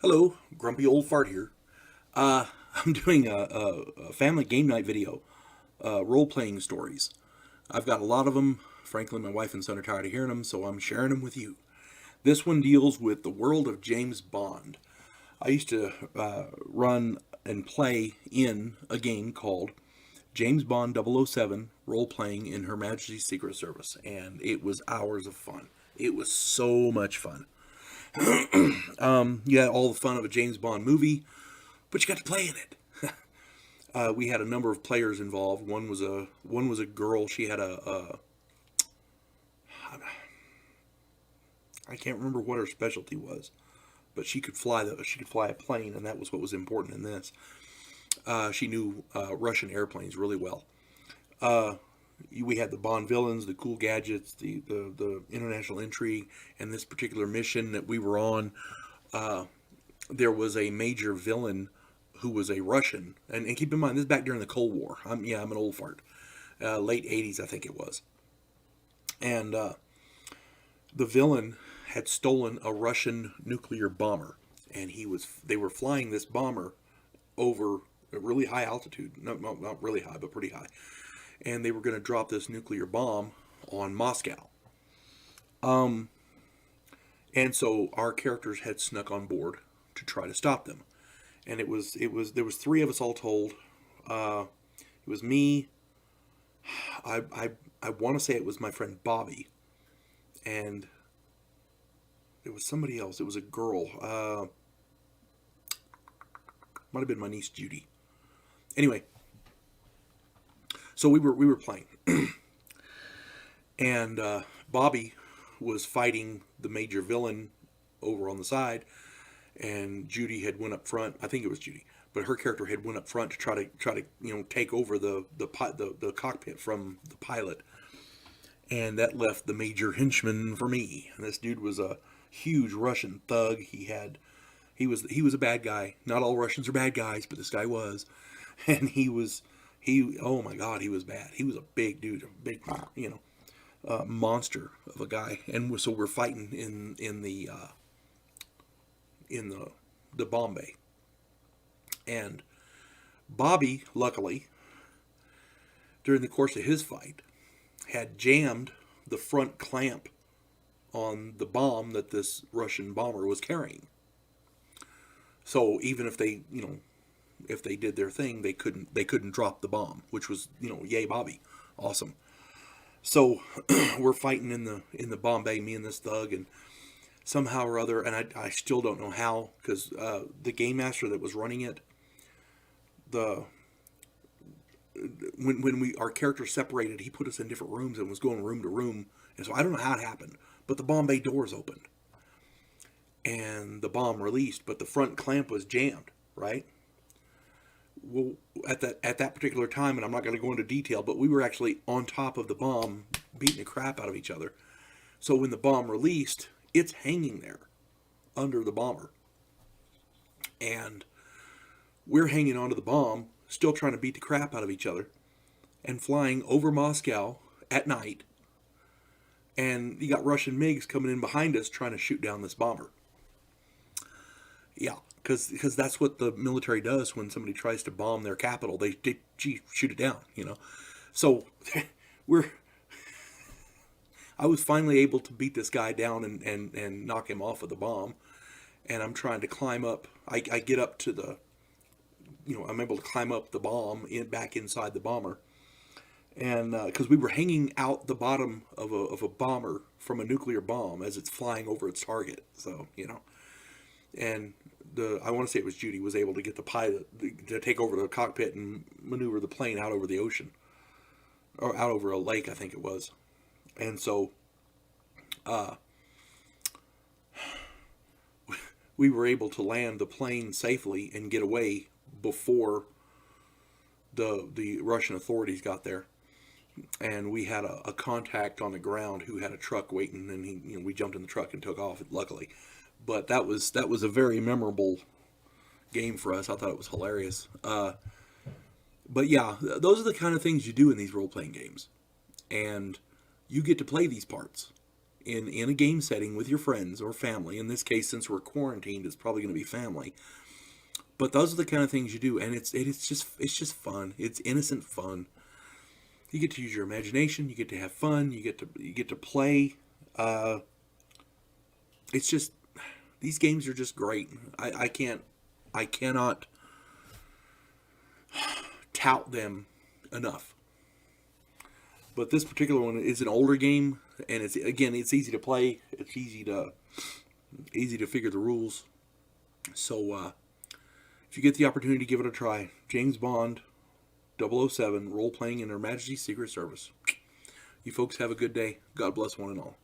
Hello, grumpy old fart here. Uh, I'm doing a family game night video, role playing stories. I've got a lot of them. Frankly, my wife and son are tired of hearing them, so I'm sharing them with you. This one deals with the world of James Bond. I used to run and play in a game called James Bond 007 role playing in Her Majesty's Secret Service, and it was hours of fun. It was so much fun. You had all the fun of a James Bond movie, but you got to play in it. We had a number of players involved. One was a girl. She had a I can't remember what her specialty was, but she could fly a plane, and that was what was important in this. She knew Russian airplanes really well. We had the Bond villains, the cool gadgets, the international intrigue, and this particular mission that we were on. There was a major villain who was a Russian, and keep in mind this is back during the Cold War. I'm an old fart, late '80s I think it was, and the villain had stolen a Russian nuclear bomber, and they were flying this bomber over a really high altitude, not really high, but pretty high, and they were going to drop this nuclear bomb on Moscow. And so our characters had snuck on board to try to stop them. And there was three of us all told. It was me. I want to say it was my friend Bobby, and it was somebody else. It was a girl. Might have been my niece Judy. Anyway, so we were playing, and Bobby was fighting the major villain over on the side, and Judy had went up front. I think it was Judy, but her character had went up front to try to take over the cockpit from the pilot, and that left the major henchman for me. And this dude was a huge Russian thug. He was a bad guy. Not all Russians are bad guys, but this guy was, and he oh my god, he was bad. He was a big dude, a big monster of a guy, and so we're fighting in the Bombay, and Bobby, luckily, during the course of his fight, had jammed the front clamp on the bomb that this Russian bomber was carrying. So even if they did their thing, they couldn't drop the bomb, which was yay Bobby, awesome. So we're fighting in the Bombay, me and this thug, and somehow or other, and I still don't know how, because the game master that was running it, the when our characters separated, he put us in different rooms and was going room to room, and so I don't know how it happened, but the Bombay doors opened, and the bomb released, but the front clamp was jammed, right? Well, at that particular time, and I'm not going to go into detail, but we were actually on top of the bomb, beating the crap out of each other. So when the bomb released, it's hanging there under the bomber, and we're hanging onto the bomb, still trying to beat the crap out of each other, and flying over Moscow at night. And you got Russian MiGs coming in behind us trying to shoot down this bomber. Yeah, because that's what the military does when somebody tries to bomb their capital. They shoot it down. So we're I was finally able to beat this guy down and knock him off of the bomb. And I'm trying to climb up. I get up to I'm able to climb up the bomb back inside the bomber. And because we were hanging out the bottom of a bomber from a nuclear bomb as it's flying over its target. So, and I want to say it was Judy was able to get the pilot to take over the cockpit and maneuver the plane out over the ocean, or out over a lake, I think it was. And so we were able to land the plane safely and get away before the Russian authorities got there. And we had a contact on the ground who had a truck waiting, and we jumped in the truck and took off, luckily. But that was a very memorable game for us. I thought it was hilarious. But yeah, those are the kind of things you do in these role playing games, and you get to play these parts. in a game setting with your friends or family. In this case, since we're quarantined, it's probably going to be family. But those are the kind of things you do, and it's just fun. It's innocent fun. You get to use your imagination. You get to have fun. You get to play. It's just, these games are just great. I cannot tout them enough. But this particular one is an older game, and it's easy to play. It's easy to figure the rules. So if you get the opportunity, give it a try. James Bond 007, role playing in Her Majesty's Secret Service. You folks have a good day. God bless one and all.